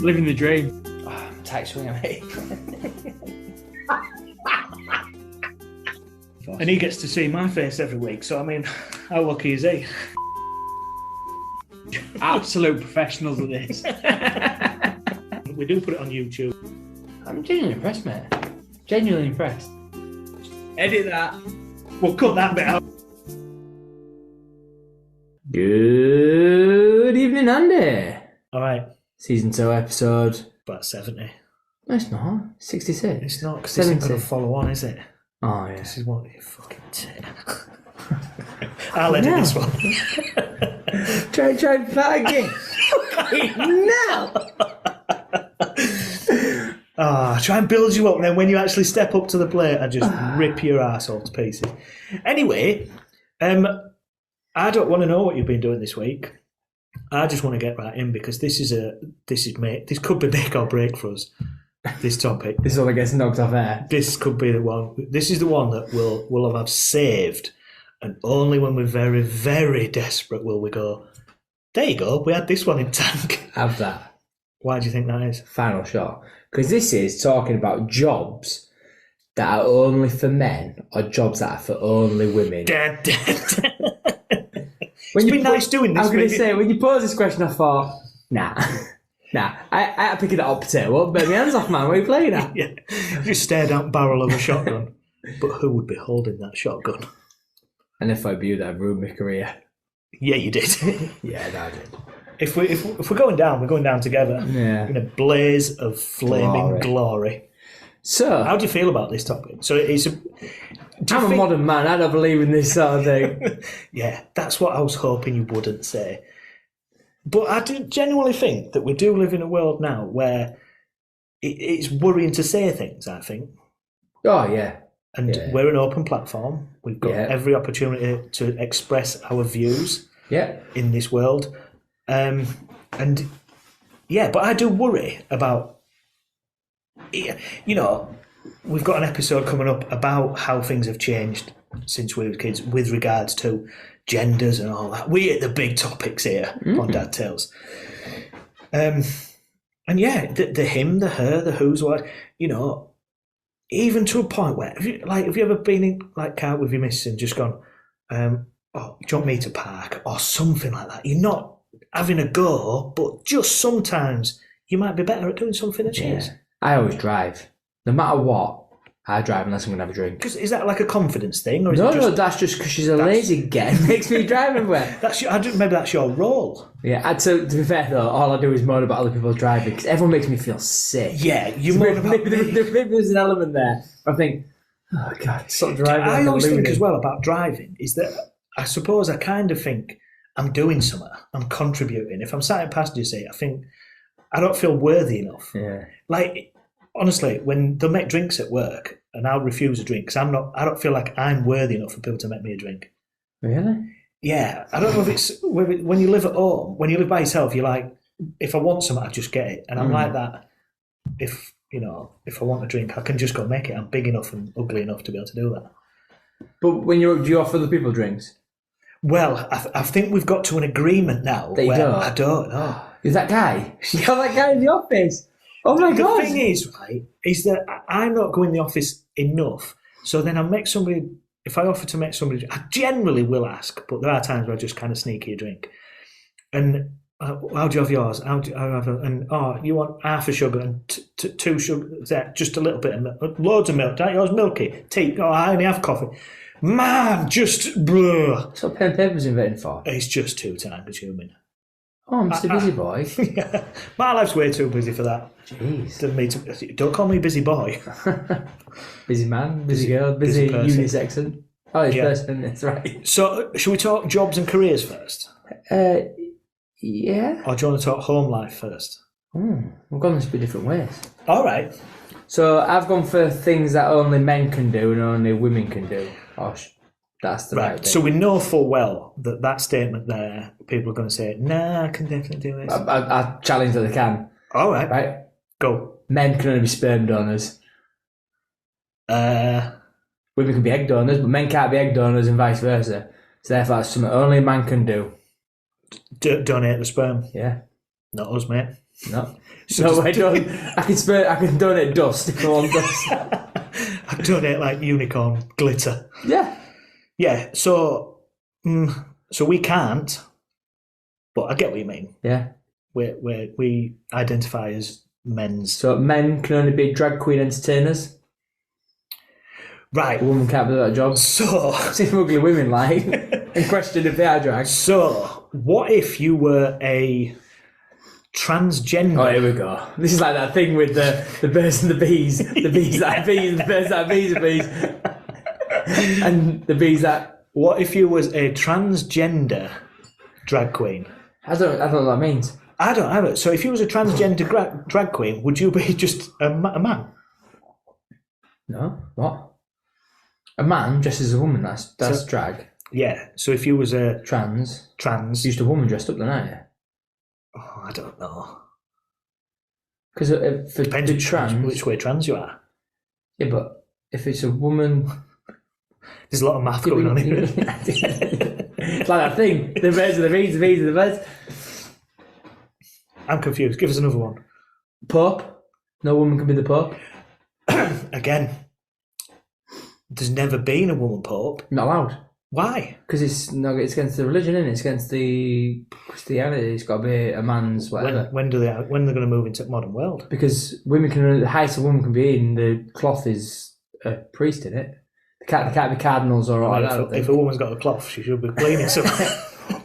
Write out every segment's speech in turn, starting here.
Living the dream. Oh, tight swing, mate. And he gets to see my face every week, so I mean, how lucky is he? Absolute professionals at this. We do put it on YouTube. I'm genuinely impressed, mate. Genuinely impressed. Edit that. We'll cut that bit out. Good evening, Andy. All right, Season 2 episode. about 70. No, it's not. 66. It's not, because this isn't going to follow on, is it? Oh, yeah. This is what you fucking say. I'll edit this one. Try that again. No. Try and build you up, and then when you actually step up to the plate, I just rip your arsehole to pieces. Anyway, I don't want to know what you've been doing this week. I just want to get right in, because this could be make or break for us. This topic. This is all that gets knocked off air. This could be the one. This is the one that we'll have saved, and only when we're very, very desperate will we go, there you go, we had this one in tank. Have that. Why do you think that is? Final shot. Because this is talking about jobs that are only for men or jobs that are for only women. It's been nice doing this. I was going to say, when you posed this question, I thought, nah. I had to pick it up potato. Won't bet my hands off, man. What are you playing at? Yeah. Just stare down the barrel of a shotgun. But who would be holding that shotgun? And if I viewed that, I'd ruined my career. Yeah, you did. Yeah, I did. If we're going down, we're going down together. Yeah. In a blaze of flaming glory. So, how do you feel about this topic? So I'm a modern man. I don't believe in this sort of thing. Yeah, that's what I was hoping you wouldn't say. But I do genuinely think that we do live in a world now where it's worrying to say things, I think. Oh, yeah. And we're an open platform. We've got every opportunity to express our views in this world. But I do worry about, we've got an episode coming up about how things have changed since we were kids with regards to genders and all that. We hit the big topics here on Dad Tales. The him, the her, the who's, what, even to a point where, have you ever been in car with your missus and just gone, do you want me to park? Or something like that. You're not having a go, but just sometimes you might be better at doing something than she is. I always drive. No matter what, I drive unless I'm going to have a drink. Is that like a confidence thing? Or is no, that's just because she's a lazy git. It makes me drive everywhere. Maybe that's your role. Yeah, to be fair though, all I do is moan about other people driving because everyone makes me feel sick. Yeah, maybe there's an element there. I think, oh God, stop driving. I always think as well about driving is that I suppose I kind of think I'm doing something. I'm contributing. If I'm sat in passenger seat, I think I don't feel worthy enough. Yeah. Honestly, when they'll make drinks at work and I'll refuse a drink because I don't feel like I'm worthy enough for people to make me a drink. Really? Yeah. I don't know if it's when you live at home, when you live by yourself, you're like, if I want something, I just get it. And I'm like that. If I want a drink, I can just go make it. I'm big enough and ugly enough to be able to do that. But do you offer other people drinks? Well, I think we've got to an agreement now. That you don't? I don't know. Is that guy? You got that guy in the office? Oh my God. The thing is, right, is that I'm not going in the office enough. So then if I offer to make somebody, I generally will ask, but there are times where I just kind of sneaky a drink. And how do you have yours? You want half a sugar and two sugar, just a little bit of milk, loads of milk. Don't yours milky? Tea? I only have coffee. Man, just bruh. That's what pen and paper's invented for. It's just too time consuming. Oh, I'm just a busy boy. Yeah. My life's way too busy for that. Jeez. Don't call me busy boy. Busy man, busy girl, busy unisexon. Oh, it's Yeah. person, that's right. So, should we talk jobs and careers first? Yeah. Or do you want to talk home life first? We've gone this a bit different ways. All right. So, I've gone for things that only men can do and only women can do. That's the right thing. So we know full well that statement there, people are going to say, nah, I can definitely do this. I challenge that they can. All right. Right? Go. Men can only be sperm donors. Women can be egg donors, but men can't be egg donors and vice versa. So therefore, that's something only a man can do. Donate the sperm. Yeah. Not us, mate. No. So No, just- I don't. I can donate dust if I want dust. I donate like unicorn glitter. Yeah. Yeah, so we can't, but I get what you mean. Yeah. We identify as men's. So men can only be drag queen entertainers. Right. A woman can't do that job. So See ugly women like and question if they are drag. So, what if you were a transgender? Oh, here we go. This is like that thing with the birds and the bees. The bees that are bees, the birds that are bees are bees. And the bees that... What if you was a transgender drag queen? I don't know what that means. I don't have it. So if you was a transgender drag queen, would you be just a man? No? What? A man dressed as a woman, that's So- drag. Yeah. So if you was a Trans. trans... It's just a woman dressed up then, aren't you? Oh, I don't know. Because for Depends the trans... which way trans you are. Yeah, but if it's a woman... There's a lot of math going on here. It's like that thing. The birds are the bees, the bees are the birds. I'm confused. Give us another one. Pope. No woman can be the Pope. Again, there's never been a woman pope. Not allowed. Why? Because it's against the religion, isn't it? It's against the Christianity. It's got to be a man's whatever. When they're going to move into the modern world? Because women can, the highest a woman can be in the cloth is a priest in it. They can't be cardinals or all that. If a woman's got a cloth, she should be cleaning something.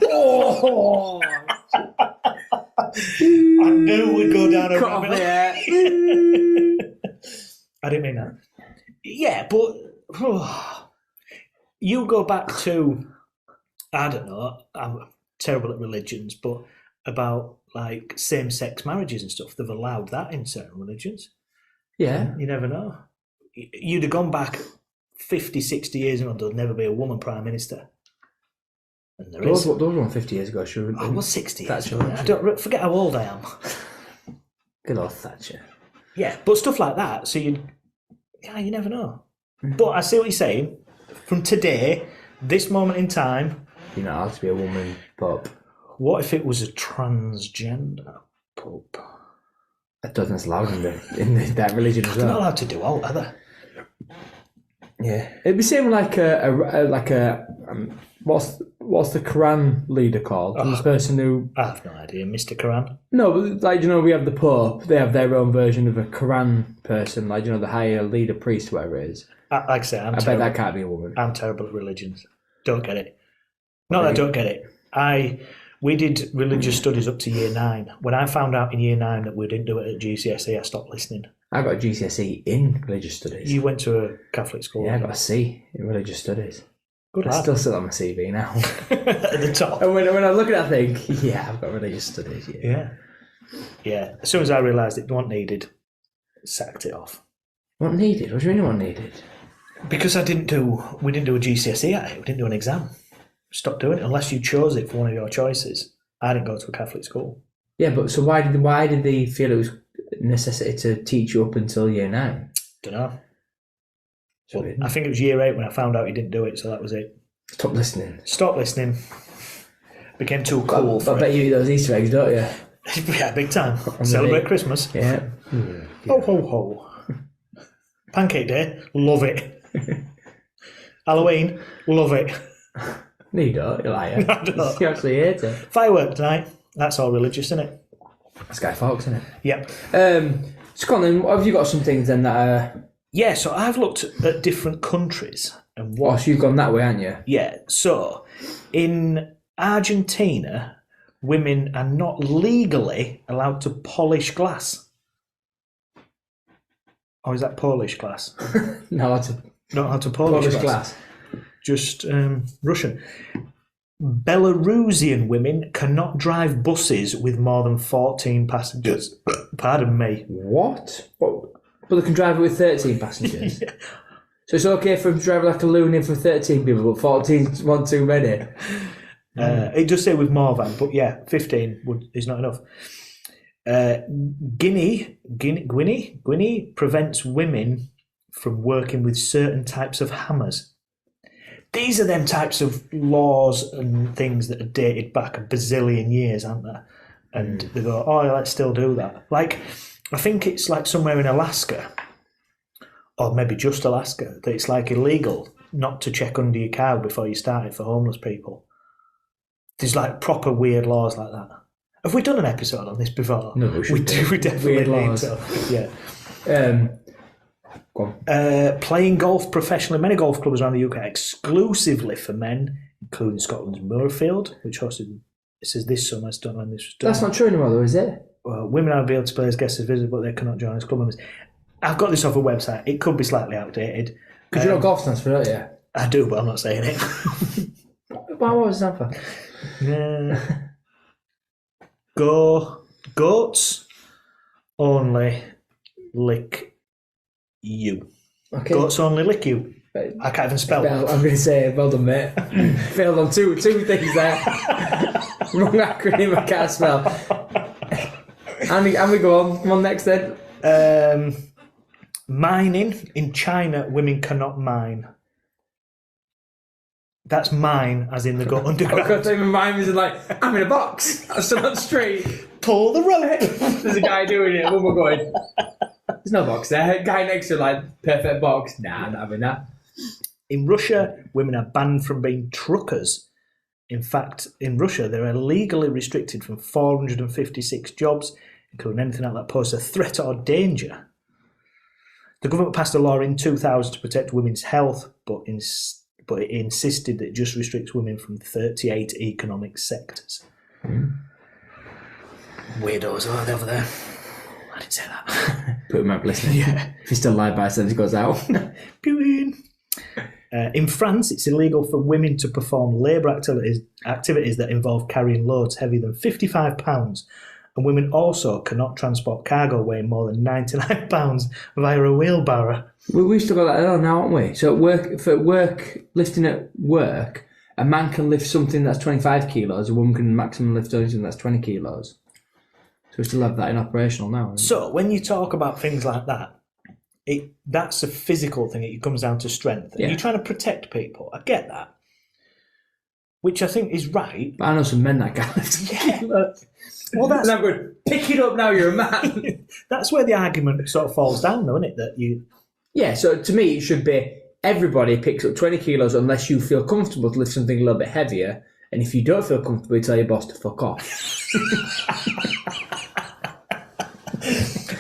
Oh! I knew we'd go down a Cut off rabbit the hair. I didn't mean that. Yeah, but you go back to, I don't know, I'm terrible at religions, but about like same-sex marriages and stuff, they've allowed that in certain religions. Yeah. You never know. You'd have gone back 50, 60 years ago, there'd never be a woman prime minister. And there is. Those were 50 years ago, sure. I was 60 years Thatcher. ago. I don't forget how old I am. Good old Thatcher. Yeah, but stuff like that. So you never know. But I see what you're saying. From today, this moment in time, You're not allowed to be a woman Pope. what if it was a transgender pope? I don't think that's allowed in that religion as They're not well. allowed to do all, are they? Yeah, it'd be same like what's the Quran leader called? Oh. This person who I have no idea, Mr. Quran. no, but like we have the Pope. They have their own version of a Quran person, like the higher leader priest, whatever it is. Like I say, I bet that can't be a woman. I'm terrible at religions. Don't get it. Not that I don't get it. We did religious studies up to year 9. When I found out in year 9 that we didn't do it at GCSE, I stopped listening. I got a GCSE in religious studies. You went to a Catholic school. Yeah, I got a C in religious studies. Good I lad. still sit on my CV now. At the top. And when I look at it, I think, yeah, I've got religious studies. Yeah. Yeah. Yeah. As soon as I realised it wasn't needed, sacked it off. What needed? What do you mean what needed? Because we didn't do a GCSE at it. We didn't do an exam. Stopped doing it unless you chose it for one of your choices. I didn't go to a Catholic school. Yeah, but so why did they feel it was necessity to teach you up until year 9? Don't know. So Well, I think it was year 8 when I found out he didn't do it, so that was it. stop listening. Stopped listening. Became too cool I for bet it. you eat those Easter eggs, don't you? Yeah, big time. the Celebrate day. Christmas. Yeah. Ho, ho, ho. Pancake Day, love it. Halloween, love it. No, you don't. You're lying. I don't. You actually hate it. Firework tonight. That's all religious, isn't it? That's Guy Fawkes, isn't it? Yep. So, come on then, have you got some things then that are... Yeah, so I've looked at different countries and Oh, what. so you've gone that way, haven't you? Yeah, so in Argentina, women are not legally allowed to polish glass. Or is that Polish glass? No, it's a Not allowed to polish, Polish glass. glass. Just Russian. Belarusian women cannot drive buses with more than 14 passengers. Pardon me. What? But they can drive it with 13 passengers. So it's okay for them to drive like a loony for 13 people, but 14's one too many. It does say with more than, but yeah, 15 is not enough. Guinea prevents women from working with certain types of hammers. These are them types of laws and things that are dated back a bazillion years, aren't they? and they go, oh, let's still do that. Like, I think it's like somewhere in Alaska, or maybe just Alaska, that it's like illegal not to check under your car before you start it for homeless people. There's like proper weird laws like that. Have we done an episode on this before? No, we definitely weird need laws. to. Yeah. Go on. Playing golf professionally. Many golf clubs around the UK exclusively for men, including Scotland's Moorfield, which hosted. It says this summer. I don't know when this was done. That's not true anymore, though, is it? Well, women are able to play as guests as visitors, but they cannot join as club members. I've got this off a website. It could be slightly outdated. Because you're not golf stands for, don't you? I do, but I'm not saying it. What was that for? Goats only lick you. Okay. Goats only lick you. I can't even spell Well, that. I'm going to say, well done, mate. Failed on two things there. Wrong acronym, I can't spell. And we go on. Come on, next then. Mining. In China, women cannot mine. That's mine, as in they go I've underground. got to even mine was like, I'm in a box. I'm still on the street. Pull the rope. There's a guy doing it. What am I going? There's no box there. Guy next to like, perfect box. Nah, I'm not having that. In Russia, women are banned from being truckers. In fact, in Russia, they're legally restricted from 456 jobs, including anything like that poses a threat or danger. The government passed a law in 2000 to protect women's health, but it insisted that it just restricts women from 38 economic sectors. Weirdos, are they over there? I didn't say that. Put him up listening. Yeah. If he's still live by the time he goes out. In France, it's illegal for women to perform labour activities that involve carrying loads heavier than £55, and women also cannot transport cargo weighing more than £99 via a wheelbarrow. We've still got that on now, haven't we? So lifting at work, a man can lift something that's 25 kilos, a woman can maximum lift something that's 20 kilos. So we still have that in operational now. So when you talk about things like that, that's a physical thing. It comes down to strength. Yeah. You're trying to protect people. I get that. Which I think is right. But I know some men that can lift kilos. Well, that's... And I'm going, pick it up now, you're a man. That's where the argument sort of falls down, though, isn't it? That you... Yeah, so to me, it should be everybody picks up 20 kilos unless you feel comfortable to lift something a little bit heavier. And if you don't feel comfortable, you tell your boss to fuck off.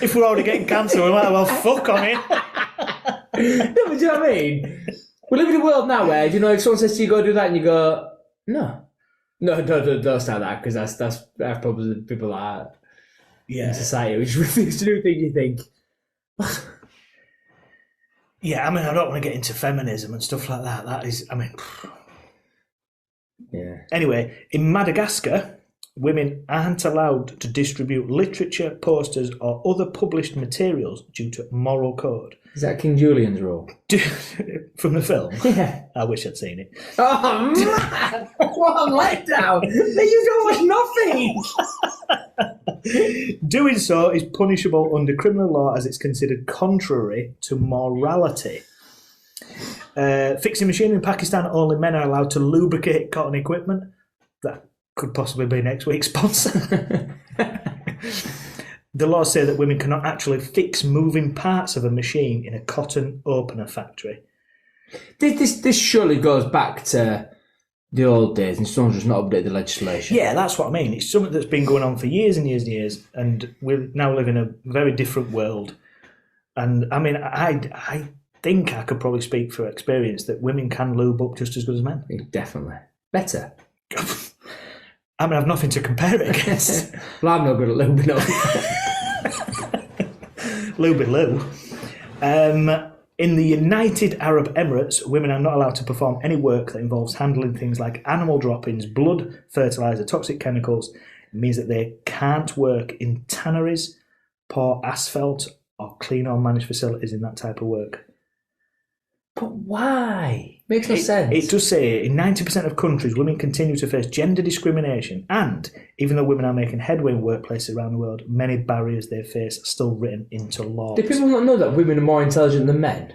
If we're already getting cancer, we might as well fuck on it. No, but do you know what I mean? We live in a world now where, if someone says to you, go do that, and you go, no, don't start that, because that's probably the people that are in society which refuse to do things you think. Yeah, I mean, I don't want to get into feminism and stuff like that. That is, I mean... Yeah. Anyway, in Madagascar, women aren't allowed to distribute literature, posters, or other published materials due to moral code. Is that King Julian's rule? From the film? Yeah. I wish I'd seen it. Oh, man! What a letdown! You don't watch nothing! Doing so is punishable under criminal law as it's considered contrary to morality. Fixing machinery in Pakistan, only men are allowed to lubricate cotton equipment. That could possibly be next week's sponsor. The laws say that women cannot actually fix moving parts of a machine in a cotton opener factory. This surely goes back to the old days, and someone's just not updated the legislation. Yeah, that's what I mean. It's something that's been going on for years and years and years, and we now live in a very different world. And I mean, I think I could probably speak for experience that women can lube up just as good as men. Definitely. Better. I mean, I've nothing to compare it against. Well, I'm not good at lubing up. Lubin Lou. In the United Arab Emirates, women are not allowed to perform any work that involves handling things like animal droppings, blood, fertiliser, toxic chemicals. It means that they can't work in tanneries, pour asphalt, or clean or manage facilities in that type of work. But why? Makes no sense. It does say in 90% of countries, women continue to face gender discrimination, and even though women are making headway in workplaces around the world, many barriers they face are still written into law. Do people not know that women are more intelligent than men?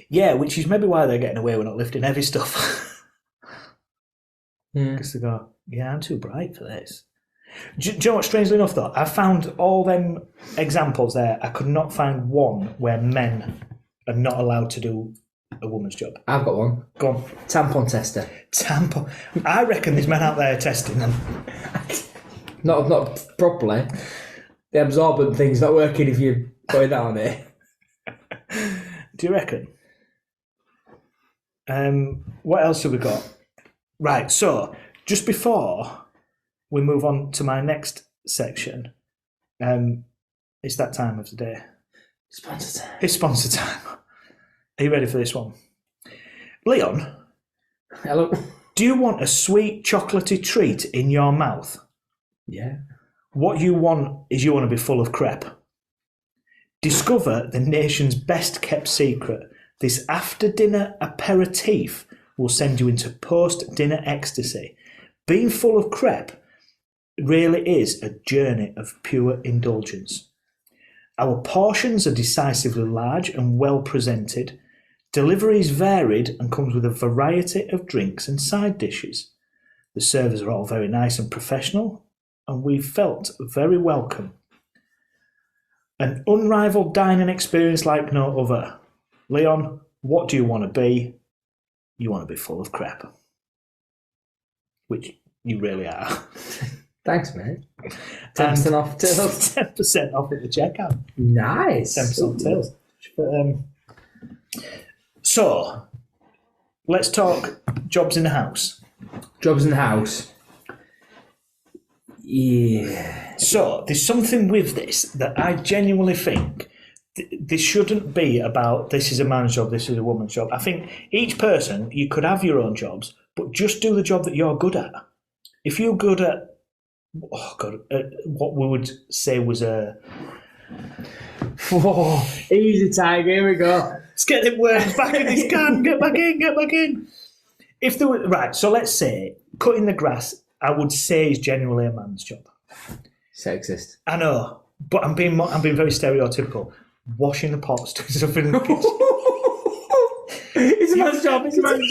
Yeah, which is maybe why they're getting away with not lifting heavy stuff. Because they go, yeah, I'm too bright for this. Do you know what, strangely enough, though? I found all them examples there. I could not find one where men are not allowed to do a woman's job. I've got one. Go on. Tampon tester. Tampon. I reckon there's men out there testing them. Not properly. The absorbent thing's not working if you're going down on it. Do you reckon? What else have we got? Right, so just before we move on to my next section, it's that time of the day. Sponsor time. It's sponsor time. Are you ready for this one? Leon? Hello? Do you want a sweet chocolatey treat in your mouth? Yeah. What you want is you want to be full of crepe. Discover the nation's best kept secret. This after-dinner aperitif will send you into post-dinner ecstasy. Being full of crepe really is a journey of pure indulgence. Our portions are decisively large and well presented. Delivery is varied and comes with a variety of drinks and side dishes. The servers are all very nice and professional, and we felt very welcome. An unrivaled dining experience like no other. Leon, what do you want to be? You want to be full of crepe. Which you really are. Thanks, mate. 10% off Tails. 10% off at the checkout. Nice. 10% Tails. So, let's talk jobs in the house. Jobs in the house. Yeah. So, there's something with this that I genuinely think this shouldn't be about this is a man's job, this is a woman's job. I think each person, you could have your own jobs, but just do the job that you're good at. If you're good at, what we would say was a... Oh, easy, Tiger, here we go. Let's get the words back in this can. Get back in. If there were, right, so let's say cutting the grass, I would say is genuinely a man's job. Sexist. I know, but I'm being very stereotypical. Washing the pots, doing stuff in the kitchen. It's a man's job. It's a man's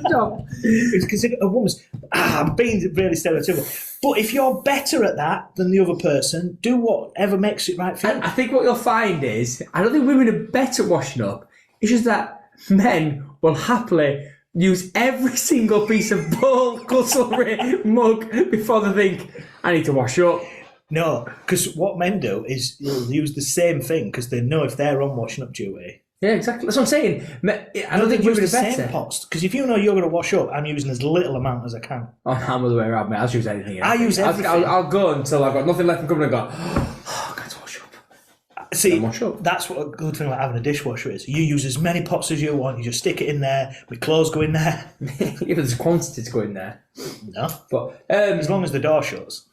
job. It's considered a woman's. I'm being really stereotypical. But if you're better at that than the other person, do whatever makes it right for you. I think what you'll find is, I don't think women are better at washing up. It's just that men will happily use every single piece of bowl, cutlery, mug before they think, I need to wash up. No, because what men do is they'll use the same thing because they know if they're on washing up duty. Yeah, exactly. That's what I'm saying. I don't think use women the are better. same pots because if you know you're going to wash up, I'm using as little amount as I can. Oh, I'm the way around, mate. I'll use anything. I use everything. I'll go until I've got nothing left in coming and go, oh, I got to wash up. See, wash up. That's what a good thing about having a dishwasher is. You use as many pots as you want. You just stick it in there. My clothes go in there. Yeah, but there's a quantity to go in there. No, But as long as the door shuts.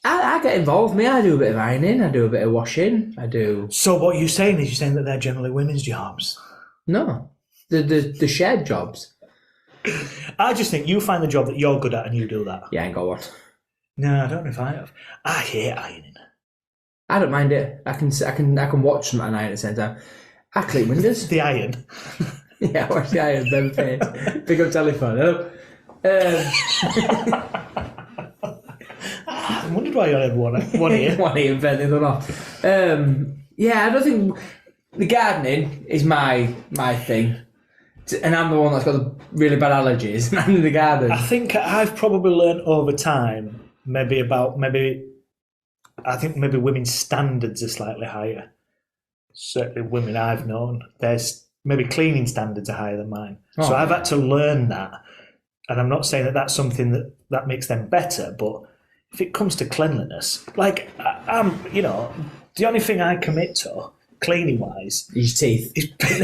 I get involved. Me, I do a bit of ironing. I do a bit of washing. I do. So what you're saying is you're saying that they're generally women's jobs. No, the shared jobs. I just think you find the job that you're good at and you do that. Yeah, I ain't got one. No, I don't know if I have. I hate ironing. I don't mind it. I can watch them at night at the same time. I clean windows. The iron. Yeah, watch the iron. Then face. Pick up telephone. Hello. I wondered why you had one ear. One ear, but the other not. Yeah, I don't think the gardening is my thing, and I'm the one that's got the really bad allergies, and I'm in the garden. I think I've probably learned over time, maybe women's standards are slightly higher. Certainly women I've known, there's maybe cleaning standards are higher than mine. So I've had to learn that. And I'm not saying that that's something that makes them better, but if it comes to cleanliness, like the only thing I commit to, cleaning-wise... Your teeth.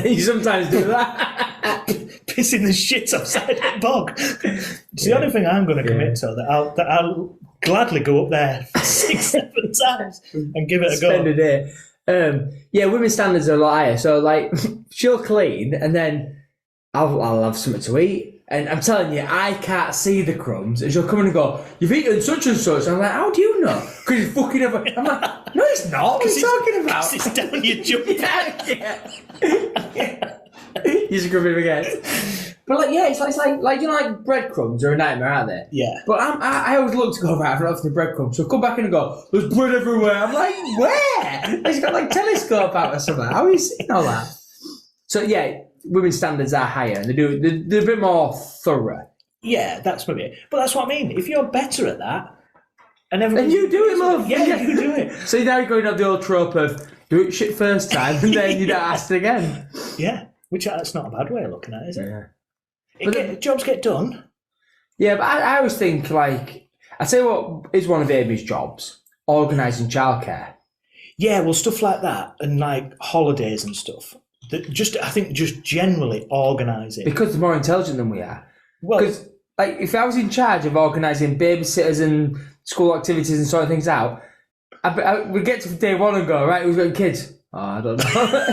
You sometimes do that. Pissing the shit outside the bog. It's the only thing I'm going to commit to, that I'll gladly go up there 6-7 times and give it a go. Spend a day. Yeah, women's standards are a lot higher. So, like, she'll clean, and then I'll have something to eat. And I'm telling you, I can't see the crumbs. And she'll come in and go, you've eaten such and such. And I'm like, how do you know? Because it's fucking over. I'm like, no, it's not. What are you talking about? It's down your jump. Yeah. You scrub him again. But like, yeah, it's like you know, like breadcrumbs are a nightmare, aren't they? Yeah. But I always look to go right for the breadcrumbs. So I come back in and go, there's bread everywhere. I'm like, where? He's got like telescope out or something. How are you seeing all that? So yeah, women's standards are higher. And they're a bit more thorough. Yeah, that's maybe it. But that's what I mean. If you're better at that, and you do it, love. Yeah, you do it. So now you're going to have the old trope of do it shit first time and then you don't ask it again. Yeah, which that's not a bad way of looking at it, is it? Yeah. Jobs get done. Yeah, but I always think, like, I tell you what is one of Amy's jobs, organising childcare. Yeah, well, stuff like that and like holidays and stuff. I think just generally organising. Because they're more intelligent than we are. Well, because like if I was in charge of organising babysitters and school activities and sorting things out, we get to day one and go, right, who's got kids? Oh, I don't know.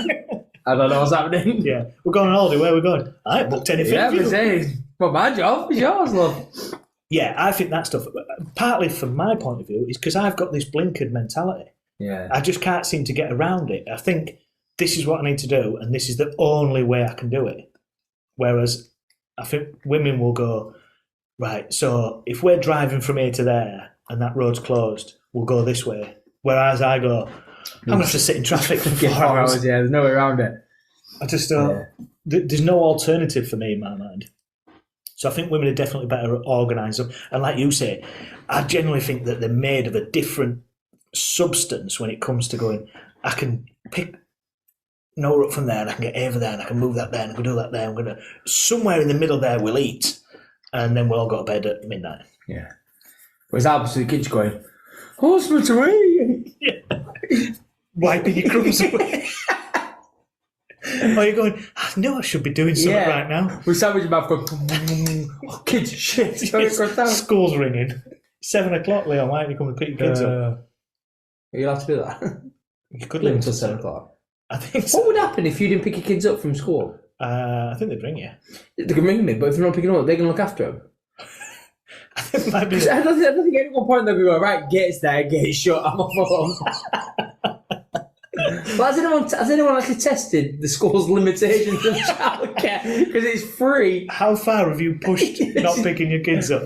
I don't know what's happening. Yeah, we're going on holiday. Where are we going? I ain't booked anything. Yeah, but saying, well, my job is yours, love. Yeah, I think that stuff, partly from my point of view, is because I've got this blinkered mentality. Yeah. I just can't seem to get around it. I think this is what I need to do, and this is the only way I can do it. Whereas I think women will go, right, so if we're driving from here to there and that road's closed, we'll go this way. Whereas I go, I'm going to have to sit in traffic for 4 hours. Yeah, there's no way around it. I just don't. There's no alternative for me in my mind. So I think women are definitely better at organising. And like you say, I generally think that they're made of a different substance when it comes to going, I can pick Noah up from there and I can get over there and I can move that there and I can do that there. I'm going to, somewhere in the middle there we'll eat and then we'll all go to bed at midnight. Yeah. Whereas Albert the kids going, husband away. Yeah. Wiping your crumbs away. Or you're going, I know I should be doing something right now. We sandwich your mouth going, oh, kids, shit. School's ringing. 7 o'clock, Leon. Why don't you come and pick your kids up? You'll have to do that. You could live live until 7 o'clock. I think so. What would happen if you didn't pick your kids up from school? I think they'd ring you. They can ring me, but if they're not picking them up, they're going to look after them. I think it might be. I don't think at one point they'll go, right, gate's there, gate's shut, I'm off home. But has anyone actually tested the school's limitations of childcare? Because it's free. How far have you pushed not picking your kids up?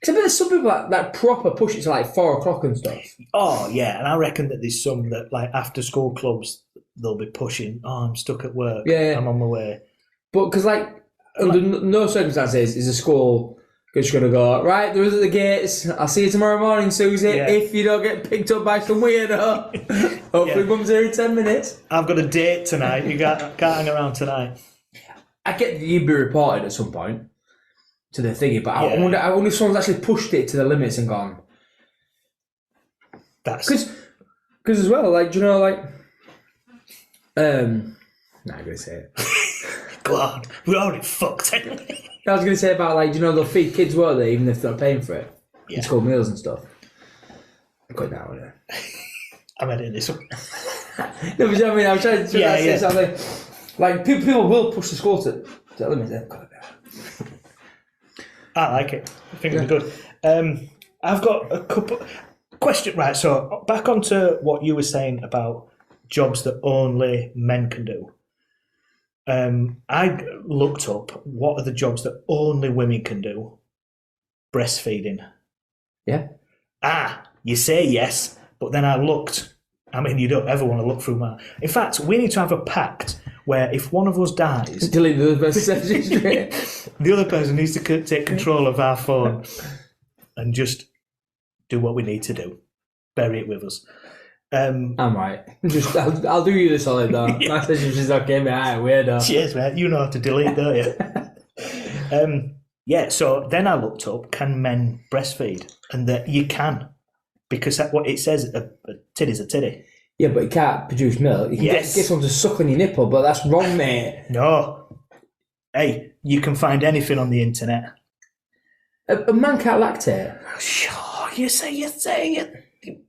Because I bet there's some people that proper push it to like 4 o'clock and stuff. Oh, yeah, and I reckon that there's some that, like, after school clubs, they'll be pushing, I'm stuck at work, I'm on my way. But because, like, under no circumstances is a school just going to go, right, they're at the gates, I'll see you tomorrow morning, Susie, if you don't get picked up by some weirdo. Hopefully Mum's here in 10 minutes. I've got a date tonight, you can't hang around tonight. I get that you'd be reported at some point to the thingy, but I wonder if someone's actually pushed it to the limits and gone. That's... Because as well, like, do you know, like... I'm going to say it. Go on, we're already fucked anyway. I was going to say about, like, do you know, they'll feed kids, won't they, even if they're not paying for it? Yeah. School meals and stuff. I'm going down with it. I'm editing this one. No, but you know what I mean? I'm trying to say something. Like, people will push the school to the limit. I like it. I think it'll be good. I've got a couple... Question, right, so back onto what you were saying about jobs that only men can do. I looked up what are the jobs that only women can do. Breastfeeding. Yeah. You say yes, but then I looked. I mean, you don't ever want to look through my... In fact, we need to have a pact where if one of us dies... Delete the other person's the other person needs to take control of our phone and just do what we need to do. Bury it with us. I'm right. I'll do you the solid though. My sister is okay, mate. Weirdo. Cheers, mate. You know how to delete, don't you? So then I looked up, can men breastfeed? And that you can. Because that's what it says, a titty's a titty. Yeah, but you can't produce milk. You can get someone to suck on your nipple, but that's wrong, mate. No. Hey, you can find anything on the internet. A man can't lactate. Sure, you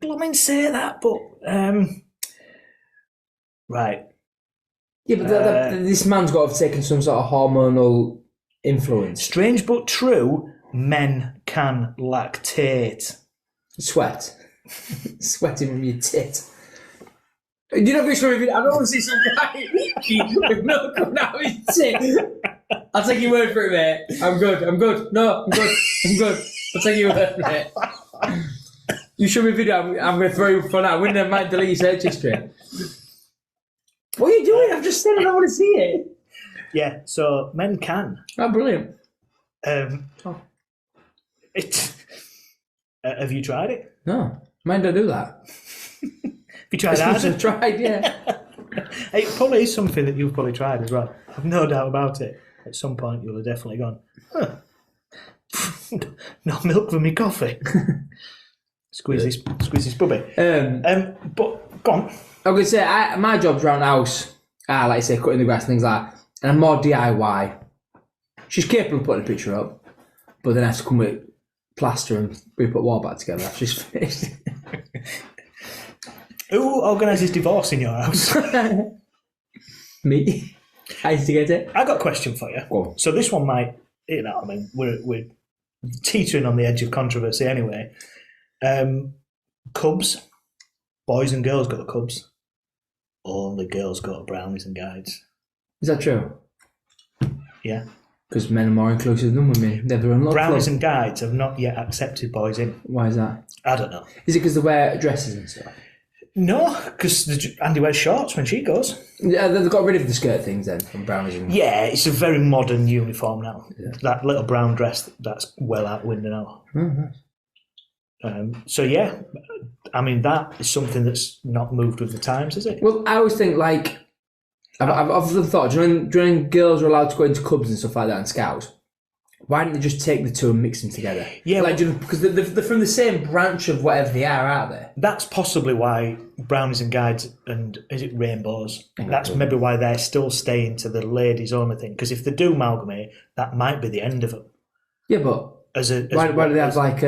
blooming say that, but right. Yeah, but this man's got to have taken some sort of hormonal influence. Strange but true, men can lactate. Sweat. Sweating from your tit. You know, I don't want to see some guy with milk coming out of his tit. I'll take your word for it, mate. I'm good. No, I'm good. I'll take your word for it. You show me a video, I'm going to throw you for that. I wouldn't have might delete your search history. What are you doing? I've just said I don't want to see it. Yeah, so men can. Oh, brilliant. Have you tried it? No, men don't do that. Have you tried that? I've tried, yeah. It probably is something that you've probably tried as well. I've no doubt about it. At some point, you'll have definitely gone, no milk for me coffee. Squeeze this puppy. But go on. I was going to say, my job's around the house. Like I say, cutting the grass and things like that. And I'm more DIY. She's capable of putting a picture up, but then I have to come with plaster and we put wall back together. She's finished. Who organises divorce in your house? Me. I used to get it. I got a question for you. Go on. So this one might, I mean, we're teetering on the edge of controversy anyway. Cubs, boys and girls go to Cubs. Only girls go to brownies and guides. Is that true? Yeah. Because men are more inclusive than women. They're their own little Brownies club. and guides have not yet accepted boys in. Why is that? I don't know. Is it because they wear dresses and stuff? No, because Andy wears shorts when she goes. Yeah, they've got rid of the skirt things then from brownies and... Yeah, it's a very modern uniform now. Yeah. That little brown dress, that's well out the window now. Oh, nice. So yeah, I mean, that is something that's not moved with the times, is it? Well, I always think, like, I've often thought, during girls are allowed to go into clubs and stuff like that and scouts, why don't they just take the two and mix them together? Yeah, like, because they're from the same branch of whatever they are, aren't they? That's possibly why brownies and guides and, is it rainbows? That's maybe why they're still staying to the ladies only thing. Because if they do amalgamate, that might be the end of it. Yeah, but why do they have, like,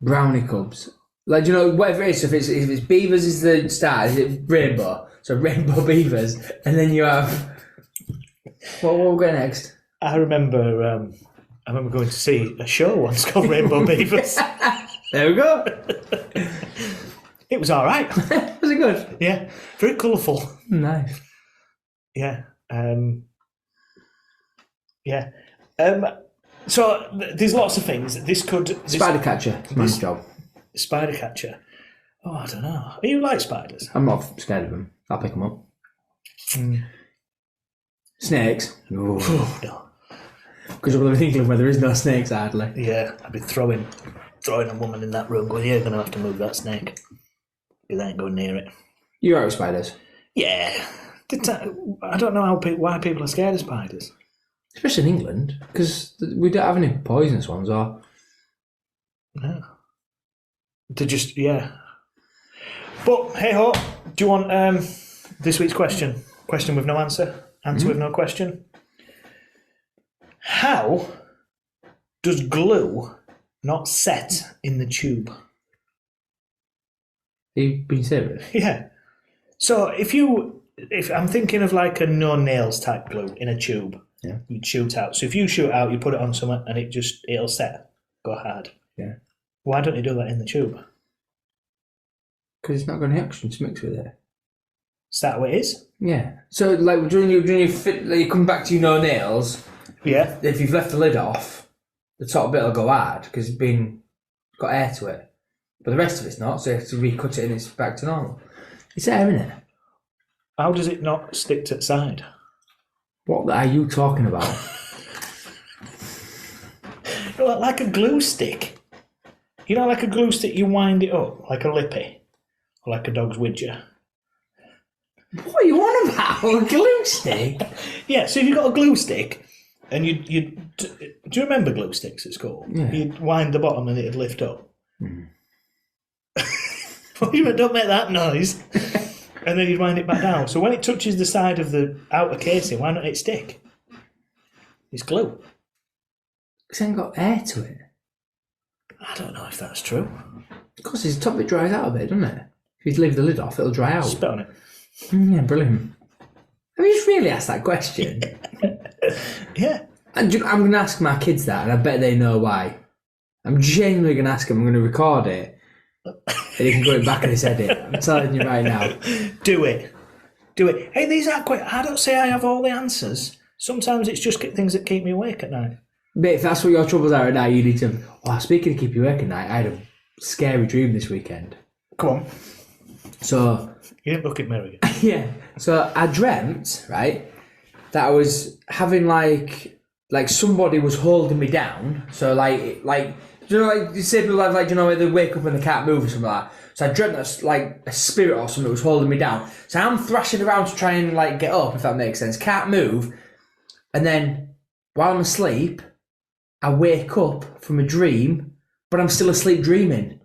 brownie cubs? Like, whatever it is, if it's beavers is the start, is it rainbow? So rainbow beavers, and then you have... What will we go next? I remember going to see a show once called Rainbow Beavers. There we go. It was all right. Was it good? Yeah, very colourful. Nice. Yeah. Yeah. So there's lots of things. Spider catcher. It's my job. Spider catcher. Oh, I don't know. Are you like spiders? I'm not scared of them. I'll pick them up. Snakes? No. No. Because you're living in England where there is no snakes, hardly. Yeah, I'd be throwing a woman in that room going, you're going to have to move that snake. Because I ain't going near it. You're out with spiders? Yeah. I don't know why people are scared of spiders. Especially in England, because we don't have any poisonous ones, or... No. They're just, yeah. But, hey-ho, do you want this week's question? Question with no answer? Answer with no question? How does glue not set in the tube? Are you being serious? Yeah. So if I'm thinking of like a no nails type glue in a tube, yeah, you'd shoot out. So if you shoot out, you put it on something and it'll set, go hard. Yeah. Why don't you do that in the tube? Because it's not got any oxygen to mix with it. Is that what it is? Yeah. So like during your fit, like, you come back to your no nails. Yeah. If you've left the lid off, the top bit will go hard because it's got air to it. But the rest of it's not, so you have to recut it and it's back to normal. It's air, isn't it? How does it not stick to the side? What are you talking about? Like a glue stick. You know, like a glue stick, you wind it up, like a lippy, or like a dog's widger. What are you on about? A glue stick? Yeah, so if you've got a glue stick, and do you remember glue sticks at school? Yeah. You'd wind the bottom and it'd lift up. Mm. Well, you don't make that noise. And then you'd wind it back down. So when it touches the side of the outer casing, why not it stick? It's glue. It's ain't got air to it. I don't know if that's true. Of course, the top bit dries out a bit, doesn't it? If you leave the lid off, it'll dry out. Spit on it. Yeah, brilliant. Have you just really asked that question? Yeah. And I'm going to ask my kids that, and I bet they know why. I'm genuinely going to ask them. I'm going to record it, and you can go back in his edit. I'm telling you right now. Do it. Hey, these aren't quite... I don't say I have all the answers, Sometimes it's just things that keep me awake at night. Mate, if that's what your troubles are at night, you need to... Oh, speaking of keep you awake at night, I had a scary dream this weekend. Come on. So... You didn't look at me again. Yeah. So I dreamt, right, that I was having like somebody was holding me down. So like you know, like you say people have like, you know, where they wake up and they can't move or something like that. So I dreamt that like a spirit or something was holding me down. So I'm thrashing around to try and like get up, if that makes sense. Can't move. And then while I'm asleep, I wake up from a dream, but I'm still asleep dreaming.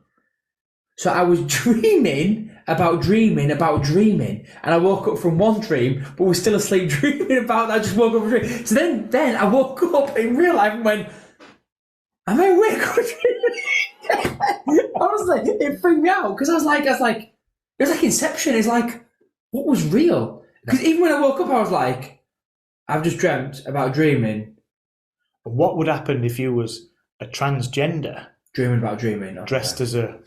So I was dreaming about dreaming, and I woke up from one dream, but was still asleep dreaming about that. I just woke up from a dream. So then I woke up in real life and went, am I awake or dreaming? I was like, it freaked me out, because I was like, it was like Inception. It's like, what was real? Because even when I woke up, I was like, I've just dreamt about dreaming. What would happen if you was a transgender? Dreaming about dreaming. Okay. Dressed as a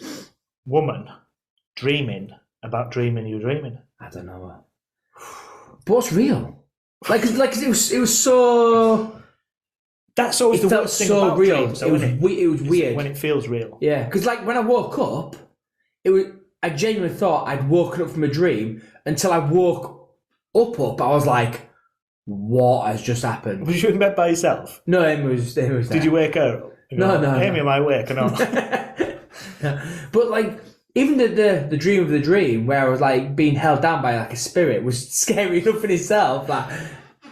woman, dreaming about dreaming you're dreaming. I don't know. But what's real? Like it was so... That's always the worst thing about real. dreams, though, isn't it? It was weird. When it feels real. Yeah, because like when I woke up, I genuinely thought I'd woken up from a dream until I woke up. I was like, what has just happened? Was you in bed by yourself? No, Amy was there. Did you wake her up? No. Amy, am I awake or not? But like, even the dream of the dream, where I was like being held down by like a spirit, was scary enough in itself. Like,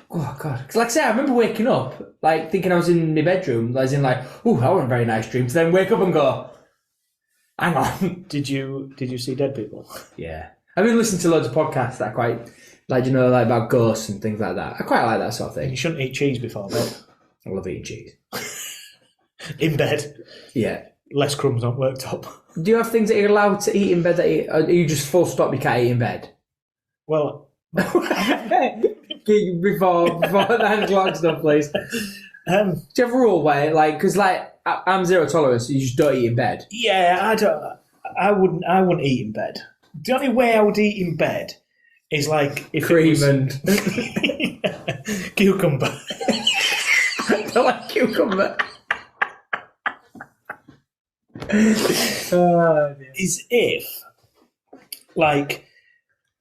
oh god! Because like I say, I remember waking up like thinking I was in my bedroom, as in like, oh, that was a very nice dream. To then wake up and go, hang on. Did you see dead people? Yeah, I've been listening to loads of podcasts that I quite like, you know, like about ghosts and things like that. I quite like that sort of thing. You shouldn't eat cheese before bed. I love eating cheese. In bed. Yeah. Less crumbs on worktop. Do you have things that you're allowed to eat in bed that are you just full stop, you can't eat in bed? Well, before the 9 o'clock stuff, please. Do you have a rule where, like, because like I'm zero tolerance, so you just don't eat in bed? Yeah, I wouldn't eat in bed. The only way I would eat in bed is like if cream and cucumber. I don't like cucumber. Is if like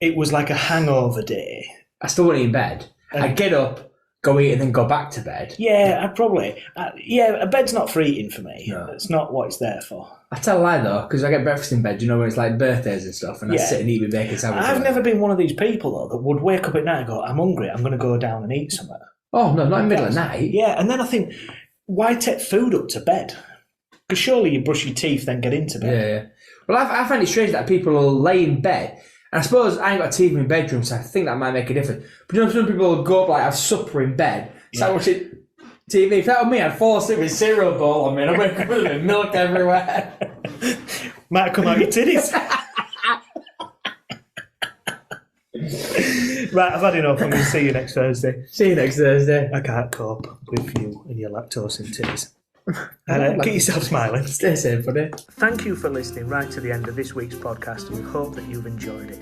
it was like a hangover day. I still want to eat in bed. I'd get up, go eat, and then go back to bed. Yeah, I'd probably. A bed's not for eating for me. No. That's not what it's there for. I tell a lie though, because I get breakfast in bed, you know, when it's like birthdays and stuff, and I sit and eat with bacon sandwich. I've never been one of these people though that would wake up at night and go, I'm hungry, I'm going to go down and eat something. Oh no, not in the middle of the night. Yeah, and then I think, why take food up to bed? Because surely you brush your teeth, then get into bed. Yeah. Well, I find it strange that people will lay in bed. And I suppose I ain't got a TV in my bedroom, so I think that might make a difference. But you know, some people will go up, like, have supper in bed. So I watch it TV. If that were me, I'd fall asleep with a cereal bowl on me and I'd wake up with milk everywhere. Might come out your titties. Right, I've had enough. I'm going to see you next Thursday. See you next Thursday. I can't cope with you and your lactose and titties. And keep yourself smiling. Stay safe, buddy. Thank you for listening right to the end of this week's podcast, and we hope that you've enjoyed it.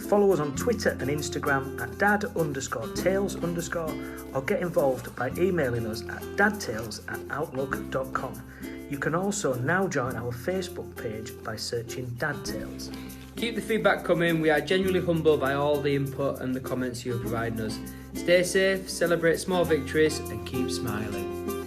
Follow us on Twitter and Instagram at dad_tales_, or get involved by emailing us at dadtales@outlook.com. You can also now join our Facebook page by searching Dad Tales. Keep the feedback coming. We are genuinely humbled by all the input and the comments you are providing us. Stay safe, celebrate small victories, and keep smiling.